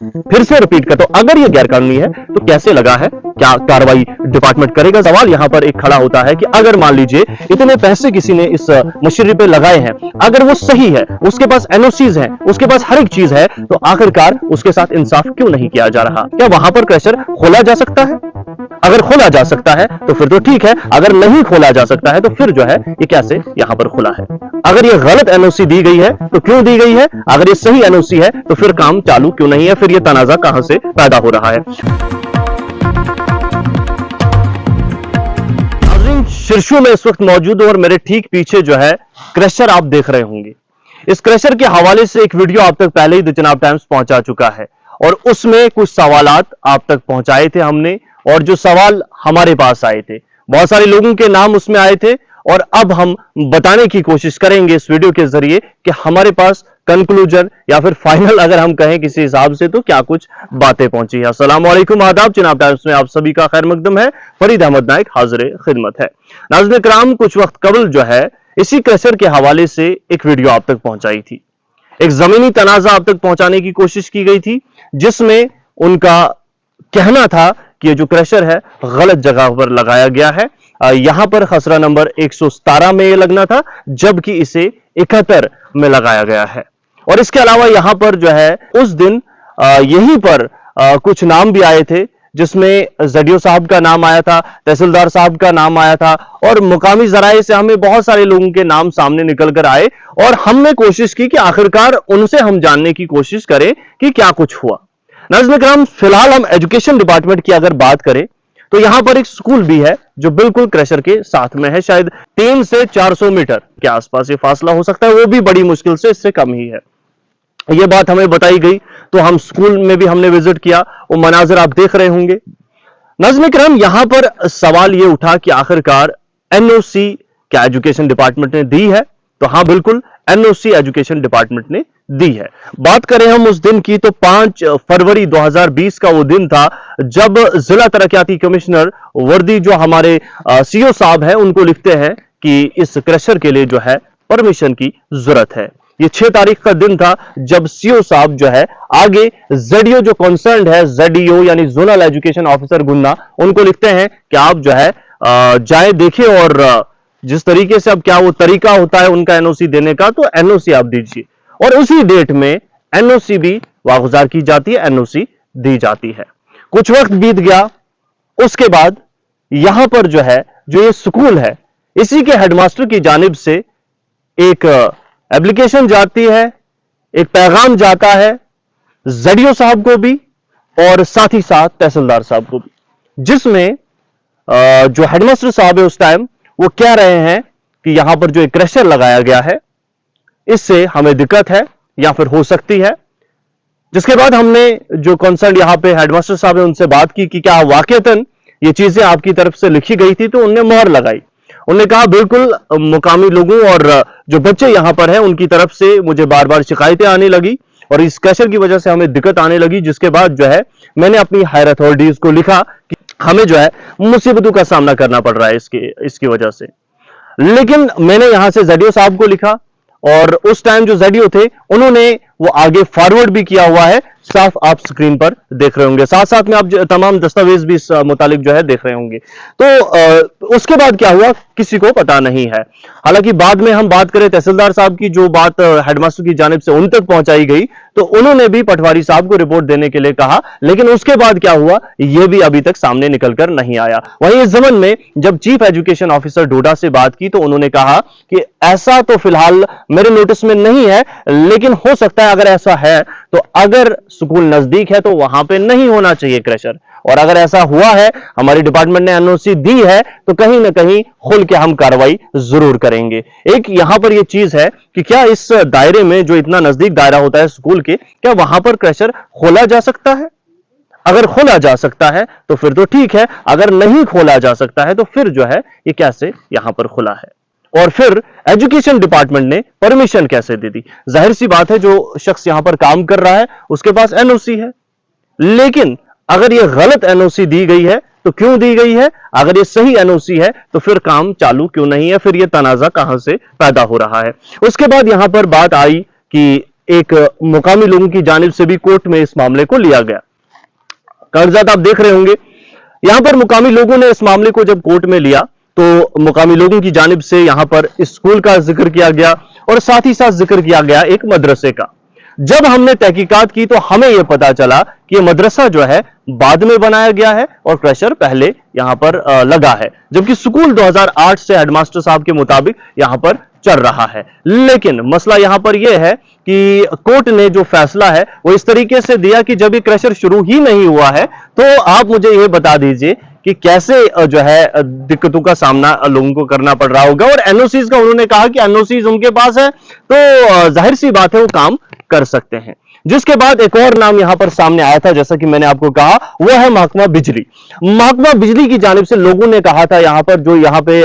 फिर से रिपीट करता हूं, अगर ये गैर कानूनी है तो कैसे लगा है, क्या कार्रवाई डिपार्टमेंट करेगा? सवाल यहां पर एक खड़ा होता है कि अगर मान लीजिए इतने पैसे किसी ने इस मशीनरी पे लगाए हैं, अगर वो सही है, उसके पास एनओसीज हैं, उसके पास हर एक चीज है, तो आखिरकार उसके साथ इंसाफ क्यों नहीं किया जा रहा? क्या वहां पर क्रशर खोला जा सकता है? अगर खोला जा सकता है तो फिर तो ठीक है, अगर नहीं खोला जा सकता है तो फिर जो है ये कैसे यहां पर खुला है? अगर ये गलत एनओसी दी गई है तो क्यों दी गई है? अगर ये सही एनओसी है तो फिर काम चालू क्यों नहीं है? फिर ये तनाजा कहां से पैदा हो रहा है? शीर्षों में इस वक्त मौजूद और मेरे ठीक पीछे जो है क्रशर आप देख रहे होंगे। इस क्रशर के हवाले से एक वीडियो आप तक पहले ही द जनाब टाइम्स पहुंचा चुका है और उसमें कुछ सवालात आप तक पहुंचाए थे हमने, और जो सवाल हमारे पास आए थे, बहुत सारे लोगों के नाम उसमें आए थे, और अब हम बताने की कोशिश करेंगे इस वीडियो के जरिए कि हमारे पास कंक्लूजन या फिर फाइनल अगर हम कहें किसी हिसाब से तो क्या कुछ बातें पहुंची है। अस्सलाम वालेकुम, आदाब, जनाब टाइम्स में आप सभी का खैर मकदम है। फरीद अहमद नाइक हाजिर खिदमत है। नाज़रीन किराम, कुछ वक्त कबल जो है इसी क्रशर के हवाले से एक वीडियो आप तक पहुंचाई थी, एक जमीनी तनाजा आप तक पहुंचाने की कोशिश की गई थी, जिसमें उनका कहना था कि ये जो क्रशर है गलत जगह पर लगाया गया है। यहां पर खसरा नंबर 117 में ये लगना था, जबकि इसे 71 में लगाया गया है। और इसके अलावा यहां पर जो है उस दिन यहीं पर कुछ नाम भी आए थे, जिसमें जडियो साहब का नाम आया था, तहसीलदार साहब का नाम आया था, और मुकामी जराए से हमें बहुत सारे लोगों के नाम सामने निकल कर आए, और हमने कोशिश की कि आखिरकार उनसे हम जानने की कोशिश करें कि क्या कुछ हुआ। नाज़रीन किराम, फिलहाल हम एजुकेशन डिपार्टमेंट की अगर बात करें तो यहां पर एक स्कूल भी है जो बिल्कुल क्रशर के साथ में है, शायद 300 से 400 मीटर के आसपास ये फासला हो सकता है, वो भी बड़ी मुश्किल से, इससे कम ही है। ये बात हमें बताई गई तो हम स्कूल में भी हमने विजिट किया, वो मनाजिर आप देख रहे होंगे। नाज़रीन किराम, यहां पर सवाल ये उठा कि आखिरकार एनओसी क्या एजुकेशन डिपार्टमेंट ने दी है? तो हाँ, बिल्कुल एनओसी एजुकेशन डिपार्टमेंट ने दी है। बात करें हम उस दिन की तो 5 फरवरी 2020 का वो दिन था जब जिला तरक्याती कमिश्नर वर्दी जो हमारे सीओ साहब हैं उनको लिखते हैं कि इस क्रशर के लिए जो है परमिशन की जरूरत है। ये 6 तारीख का दिन था जब सीओ साहब जो है आगे जेडीओ जो कंसर्न्ड है, जेडीओ यानी जोनल एजुकेशन ऑफिसर गुन्ना, उनको लिखते हैं कि आप जो है जाए देखें और जिस तरीके से अब क्या वो तरीका होता है उनका एनओसी देने का, तो एनओसी आप दीजिए। और उसी डेट में एनओसी भी वागुजार की जाती है, एनओसी दी जाती है। कुछ वक्त बीत गया, उसके बाद यहां पर जो है जो ये स्कूल है, इसी के हेडमास्टर की जानिब से एक एप्लीकेशन जाती है, एक पैगाम जाता है जेडीओ साहब को भी और साथ ही साथ तहसीलदार साहब को भी, जिसमें जो हेडमास्टर साहब है उस टाइम वो कह रहे हैं कि यहां पर जो एक क्रशर लगाया गया है इससे हमें दिक्कत है या फिर हो सकती है। जिसके बाद हमने जो कंसर्न यहां पे हेडमास्टर साहब है उनसे बात की कि क्या वाकईतन ये चीजें आपकी तरफ से लिखी गई थी, तो उन्होंने मोहर लगाई। उन्होंने कहा बिल्कुल मुकामी लोगों और जो बच्चे यहां पर हैं उनकी तरफ से मुझे बार बार शिकायतें आने लगी और इस क्रशर की वजह से हमें दिक्कत आने लगी। जिसके बाद जो है मैंने अपनी हायर अथॉरिटीज को लिखा कि हमें जो है मुसीबतों का सामना करना पड़ रहा है इसकी वजह से। लेकिन मैंने यहां से जेडीओ साहब को लिखा और उस टाइम जो जेडीओ थे उन्होंने वो आगे फॉरवर्ड भी किया हुआ है, साफ आप स्क्रीन पर देख रहे होंगे, साथ साथ में आप तमाम दस्तावेज भी इस मुतालिक जो है देख रहे होंगे। तो उसके बाद क्या हुआ किसी को पता नहीं है। हालांकि बाद में हम बात करें तहसीलदार साहब की, जो बात हेडमास्टर की जानिब से उन तक पहुंचाई गई, तो उन्होंने भी पटवारी साहब को रिपोर्ट देने के लिए कहा, लेकिन उसके बाद क्या हुआ ये भी अभी तक सामने निकलकर नहीं आया। वहीं इस जमन में जब चीफ एजुकेशन ऑफिसर डोडा से बात की तो उन्होंने कहा कि ऐसा तो फिलहाल मेरे नोटिस में नहीं है, लेकिन हो सकता है अगर ऐसा है तो अगर स्कूल नजदीक है तो वहां पे नहीं होना चाहिए क्रशर, और अगर ऐसा हुआ है, हमारी डिपार्टमेंट ने एनओसी दी है, तो कहीं ना कहीं खुल के हम कार्रवाई जरूर करेंगे। एक यहां पर यह चीज है कि क्या इस दायरे में जो इतना नजदीक दायरा होता है स्कूल के, क्या वहां पर क्रशर खोला जा सकता है? अगर खोला जा सकता है तो फिर तो ठीक है, अगर नहीं खोला जा सकता है तो फिर जो है ये कैसे यहां पर खुला है, और फिर एजुकेशन डिपार्टमेंट ने परमिशन कैसे दे दी? जाहिर सी बात है जो शख्स यहां पर काम कर रहा है उसके पास एनओसी है, लेकिन अगर यह गलत एनओसी दी गई है तो क्यों दी गई है? अगर ये सही एनओसी है तो फिर काम चालू क्यों नहीं है? फिर यह तनाजा कहां से पैदा हो रहा है? उसके बाद यहां पर बात आई कि एक मुकामी लोगों की जानिब से भी कोर्ट में इस मामले को लिया गया। कागजात आप देख रहे होंगे, यहां पर मुकामी लोगों ने इस मामले को जब कोर्ट में लिया तो मुकामी लोगों की जानिब से यहां पर स्कूल का जिक्र किया गया और साथ ही साथ जिक्र किया गया एक मदरसे का। जब हमने तहकीकात की तो हमें यह पता चला कि यह मदरसा जो है बाद में बनाया गया है और क्रशर पहले यहां पर लगा है, जबकि स्कूल 2008 से हेडमास्टर साहब के मुताबिक यहां पर चल रहा है। लेकिन मसला यहां पर यह है कि कोर्ट ने जो फैसला है वो इस तरीके से दिया कि जब ये क्रशर शुरू ही नहीं हुआ है तो आप मुझे यह बता दीजिए कि कैसे जो है दिक्कतों का सामना लोगों को करना पड़ रहा होगा। और एनओसीज का उन्होंने कहा कि एनओसीज उनके पास है तो जाहिर सी बात है वो काम कर सकते हैं। जिसके बाद एक और नाम यहां पर सामने आया था, जैसा कि मैंने आपको कहा, वो है महकमा बिजली। महकमा बिजली की जानिब से लोगों ने कहा था यहां पर, जो यहां पे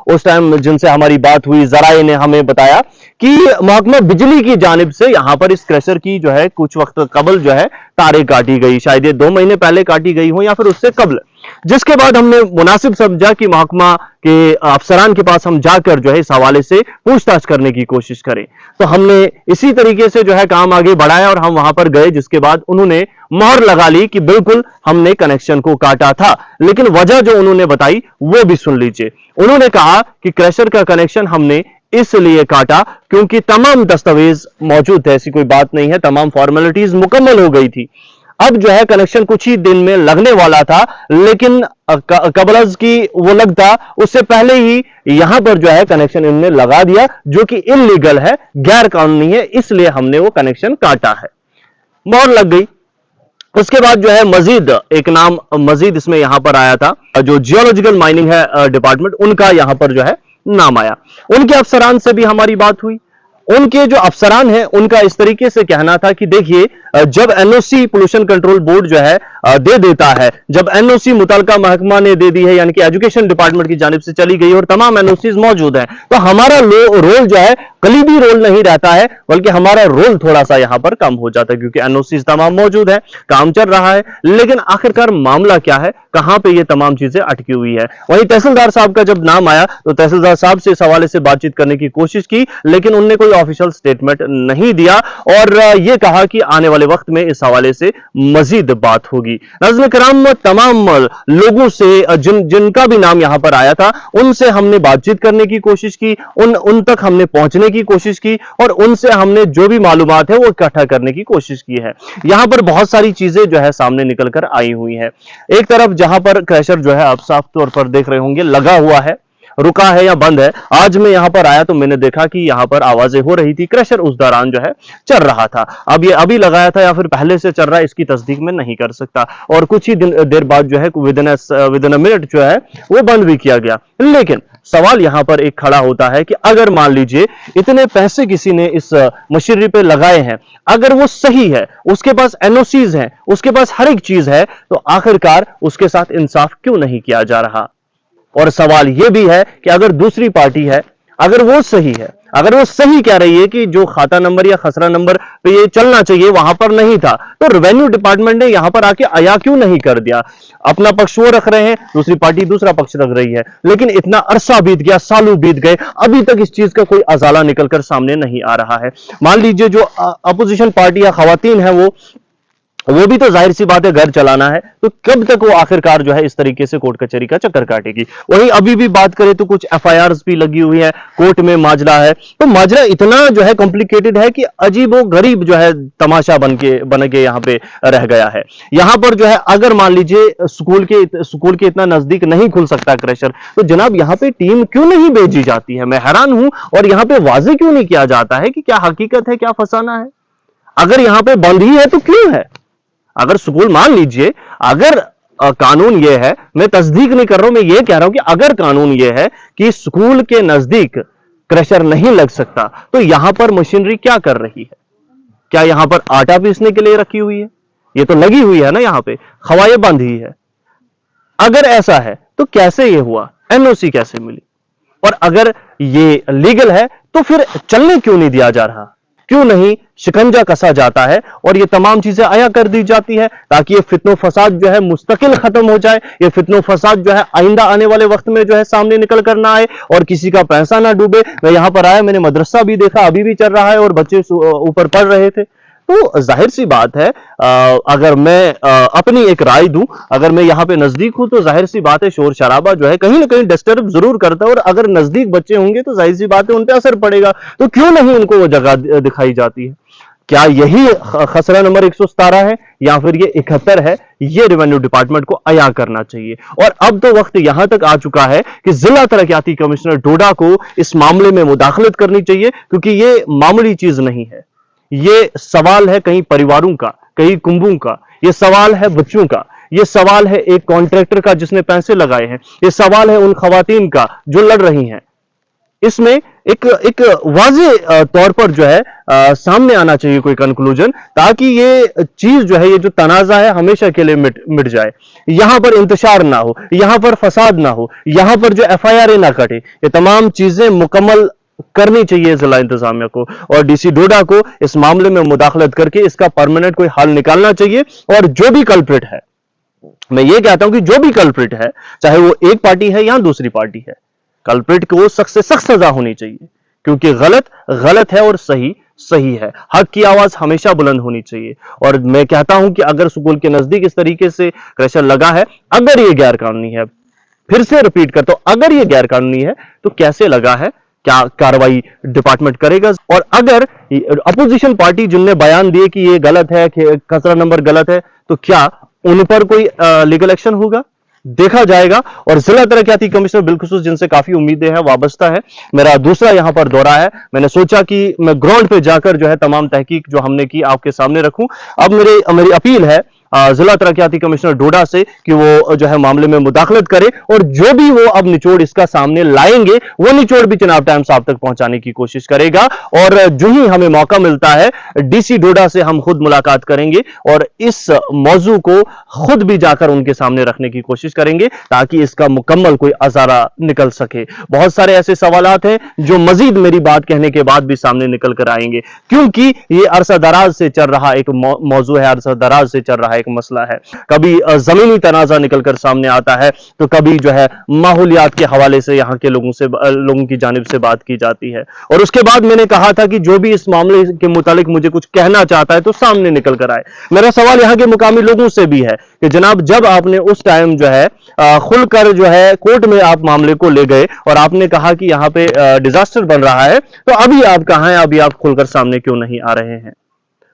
उस टाइम जिनसे हमारी बात हुई, जराए ने हमें बताया कि महकमा बिजली की जानिब से यहां पर इस क्रशर की जो है कुछ वक्त कबल जो है तारें काटी गई, शायद ये 2 महीने पहले काटी गई हो या फिर उससे कबल। जिसके बाद हमने मुनासिब समझा कि महकमा के अफसरान के पास हम जाकर जो है इस हवाले से पूछताछ करने की कोशिश करें। तो हमने इसी तरीके से जो है काम आगे बढ़ाया और हम वहां पर गए, जिसके बाद उन्होंने मोहर लगा ली कि बिल्कुल हमने कनेक्शन को काटा था। लेकिन वजह जो उन्होंने बताई वो भी सुन लीजिए। उन्होंने कहा कि क्रशर का कनेक्शन हमने इसलिए काटा क्योंकि तमाम दस्तावेज मौजूद थे, ऐसी कोई बात नहीं है, तमाम फॉर्मेलिटीज मुकम्मल हो गई थी। अब जो है कनेक्शन कुछ ही दिन में लगने वाला था, लेकिन कबलज की वो लगता उससे पहले ही यहां पर जो है कनेक्शन इन्होंने लगा दिया, जो कि इलीगल है, गैर कानूनी है, इसलिए हमने वो कनेक्शन काटा है। मोहर लग गई। उसके बाद जो है मजीद एक नाम मजीद इसमें यहां पर आया था, जो जियोलॉजिकल माइनिंग है डिपार्टमेंट, उनका यहां पर जो है नाम आया। उनके अफसरान से भी हमारी बात हुई। उनके जो अफसरान हैं उनका इस तरीके से कहना था कि देखिए, जब एनओसी पोल्यूशन कंट्रोल बोर्ड जो है दे देता है, जब एनओसी मुतलका महकमा ने दे दी है, यानी कि एजुकेशन डिपार्टमेंट की जानिब से चली गई और तमाम एनओसीज मौजूद हैं, तो हमारा रोल जो है कलीबी रोल नहीं रहता है, बल्कि हमारा रोल थोड़ा सा यहां पर कम हो जाता है, क्योंकि एनओसीज तमाम मौजूद है, काम चल रहा है। लेकिन आखिरकार मामला क्या है, कहां पे ये तमाम चीजें अटकी हुई है। वहीं तहसीलदार साहब का जब नाम आया तो तहसीलदार साहब से इस हवाले से बातचीत करने की कोशिश की, लेकिन उनने कोई ऑफिशियल स्टेटमेंट नहीं दिया और यह कहा कि आने वाले वक्त में इस हवाले से मजीद बात होगी। नाज़रीन किराम, तमाम लोगों से जिनका भी नाम यहां पर आया था उनसे हमने बातचीत करने की कोशिश की, उन तक हमने पहुंचने की कोशिश की और उनसे हमने जो भी मालूमात है वो इकट्ठा करने की कोशिश की है। यहां पर बहुत सारी चीजें जो है सामने निकल कर आई हुई है। एक तरफ जहां पर क्रशर जो है आप साफ तौर पर देख रहे होंगे लगा हुआ है, रुका है या बंद है। आज मैं यहां पर आया तो मैंने देखा कि यहां पर आवाजें हो रही थी, क्रशर उस दौरान जो है चल रहा था। अब ये अभी लगाया था या फिर पहले से चल रहा है, इसकी तस्दीक में नहीं कर सकता। और कुछ ही देर बाद जो है विदिन अ मिनट जो है वो बंद भी किया गया। लेकिन सवाल यहां पर एक खड़ा होता है कि अगर मान लीजिए इतने पैसे किसी ने इस मशीनरी पे लगाए हैं, अगर वो सही है, उसके पास एनओसीज हैं, उसके पास हर एक चीज है, तो आखिरकार उसके साथ इंसाफ क्यों नहीं किया जा रहा। और सवाल यह भी है कि अगर दूसरी पार्टी है, अगर वो सही है, अगर वो सही कह रही है कि जो खाता नंबर या खसरा नंबर पे ये चलना चाहिए वहां पर नहीं था, तो रेवेन्यू डिपार्टमेंट ने यहां पर आके आया क्यों नहीं कर दिया। अपना पक्ष वो रख रहे हैं, दूसरी पार्टी दूसरा पक्ष रख रही है, लेकिन इतना अरसा बीत गया, सालों बीत गए, अभी तक इस चीज का कोई अजाला निकलकर सामने नहीं आ रहा है। मान लीजिए जो अपोजिशन पार्टी या खवातीन है वो भी तो जाहिर सी बात है घर चलाना है, तो कब तक वो आखिरकार जो है इस तरीके से कोर्ट कचहरी का चक्कर काटेगी। वहीं अभी भी बात करें तो कुछ एफआईआर्स भी लगी हुई है, कोर्ट में माजरा है, तो माजरा इतना जो है कॉम्प्लिकेटेड है कि अजीबो गरीब जो है तमाशा बन के यहाँ पे रह गया है। यहाँ पर जो है अगर मान लीजिए स्कूल के इतना नजदीक नहीं खुल सकता क्रशर, तो जनाब यहाँ पे टीम क्यों नहीं भेजी जाती है, मैं हैरान हूं। और यहाँ पे वाजे क्यों नहीं किया जाता है कि क्या हकीकत है, क्या फसाना है। अगर यहाँ पे बंद ही है तो क्यों है। अगर स्कूल, मान लीजिए अगर कानून यह है, मैं तस्दीक नहीं कर रहा हूं, मैं ये कह रहा हूं कि अगर कानून यह है कि स्कूल के नजदीक क्रशर नहीं लग सकता, तो यहां पर मशीनरी क्या कर रही है। क्या यहां पर आटा पीसने के लिए रखी हुई है? ये तो लगी हुई है ना, यहां पे खवाए बंद ही है। अगर ऐसा है तो कैसे ये हुआ, एनओसी कैसे मिली, और अगर ये लीगल है तो फिर चलने क्यों नहीं दिया जा रहा। क्यों नहीं शिकंजा कसा जाता है और ये तमाम चीजें आया कर दी जाती है, ताकि ये फित्नो फसाद जो है मुस्तकिल खत्म हो जाए, ये फित्नो फसाद जो है आइंदा आने वाले वक्त में जो है सामने निकल कर ना आए और किसी का पैसा ना डूबे। मैं यहां पर आया, मैंने मदरसा भी देखा, अभी भी चल रहा है और बच्चे ऊपर पढ़ रहे थे। तो जाहिर सी बात है, अगर मैं अपनी एक राय दूं, अगर मैं यहाँ पे नजदीक हूं तो जाहिर सी बात है शोर शराबा जो है कहीं ना कहीं डिस्टर्ब जरूर करता है, और अगर नजदीक बच्चे होंगे तो जाहिर सी बात है उन पे असर पड़ेगा। तो क्यों नहीं उनको वो जगह दिखाई जाती है? क्या यही खसरा नंबर 117 है या फिर ये 71 है? ये रेवेन्यू डिपार्टमेंट को अया करना चाहिए। और अब तो वक्त यहां तक आ चुका है कि जिला तरक्याती कमिश्नर डोडा को इस मामले में मुदाखलत करनी चाहिए, क्योंकि ये मामूली चीज नहीं है। ये सवाल है कई परिवारों का, कई कुंभों का, ये सवाल है बच्चों का, ये सवाल है एक कॉन्ट्रैक्टर का जिसने पैसे लगाए हैं, ये सवाल है उन खवातीन का जो लड़ रही हैं। इसमें एक वाज़ेह तौर पर जो है सामने आना चाहिए कोई कंक्लूजन, ताकि ये चीज जो है, ये जो तनाजा है हमेशा के लिए मिट जाए। यहां पर इंतशार ना हो, यहां पर फसाद ना हो, यहां पर जो FIR ना कटे, ये तमाम चीजें मुकम्मल करनी चाहिए जिला इंतजामिया को, और DC डोडा को इस मामले में मुदाखलत करके इसका परमानेंट कोई हल निकालना चाहिए। और जो भी कल्प्रिट है, मैं ये कहता हूं कि जो भी कल्प्रिट है, चाहे वो एक पार्टी है या दूसरी पार्टी है, कल्प्रिट को सख्त से सख्त सजा होनी चाहिए, क्योंकि गलत गलत है और सही सही है। हक की आवाज हमेशा बुलंद होनी चाहिए। और मैं कहता हूं कि अगर स्कूल के नजदीक इस तरीके से क्रशर लगा है, अगर ये गैर कानूनी है, फिर से रिपीट करता हूं, अगर ये गैर कानूनी है तो कैसे लगा है, क्या कार्रवाई डिपार्टमेंट करेगा? और अगर अपोजिशन पार्टी जिनने बयान दिए कि ये गलत है, खसरा नंबर गलत है, तो क्या उन पर कोई लीगल एक्शन होगा? देखा जाएगा। और जिला तरक्याती कमिश्नर बिलखुसूस, जिनसे काफी उम्मीदें हैं, वाबस्ता है, मेरा दूसरा यहां पर दौरा है। मैंने सोचा कि मैं ग्राउंड पे जाकर जो है तमाम तहकीक जो हमने की आपके सामने रखूं। अब मेरी अपील है जिला तरक्याती कमिश्नर डोडा से कि वो जो है मामले में मुदाखलत करे, और जो भी वो अब निचोड़ इसका सामने लाएंगे, वो निचोड़ भी चुनाव टाइम्स आप तक पहुंचाने की कोशिश करेगा। और जो ही हमें मौका मिलता है, DC डोडा से हम खुद मुलाकात करेंगे और इस मौजू को खुद भी जाकर उनके सामने रखने की कोशिश करेंगे, ताकि इसका मुकम्मल कोई अजारा निकल सके। बहुत सारे ऐसे सवालात हैं जो मजीद मेरी बात कहने के बाद भी सामने निकल कर आएंगे, क्योंकि ये अरसा दराज से चल रहा एक मौजू है, अरसा दराज से चल रहा एक मसला है। कभी जमीनी तनाजा निकलकर सामने आता है, तो कभी जो है माहौलियात के हवाले से यहाँ के लोगों की जानिब से बात की जाती है। और उसके बाद मैंने कहा था कि जो भी इस मामले के मुतालिक मुझे कुछ कहना चाहता है तो सामने निकल कर आए। मेरा सवाल यहाँ के मुकामी लोगों से भी है कि जनाब, जब आपने उस टाइम जो है खुलकर जो है कोर्ट में आप मामले को ले गए और आपने कहा कि यहाँ पे डिजास्टर बन रहा है, तो अभी आप कहां हैं? अभी आप खुलकर सामने क्यों नहीं आ रहे हैं?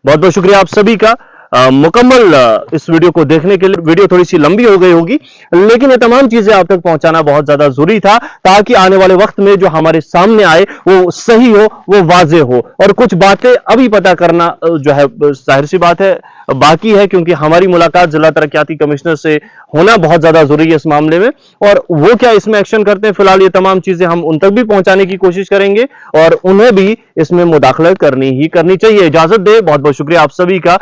बहुत बहुत शुक्रिया आप सभी का मुकम्मल इस वीडियो को देखने के लिए। वीडियो थोड़ी सी लंबी हो गई होगी, लेकिन ये तमाम चीजें आप तक पहुंचाना बहुत ज्यादा जरूरी था, ताकि आने वाले वक्त में जो हमारे सामने आए वो सही हो, वो वाजे हो। और कुछ बातें अभी पता करना जो है जाहिर सी बात है बाकी है, क्योंकि हमारी मुलाकात जिला तरक्याती कमिश्नर से होना बहुत ज्यादा जरूरी है इस मामले में, और वो क्या इसमें एक्शन करते हैं, फिलहाल ये तमाम चीजें हम उन तक भी पहुंचाने की कोशिश करेंगे और उन्हें भी इसमें मुदाखलत करनी ही करनी चाहिए। इजाजत दे, बहुत बहुत शुक्रिया आप सभी का।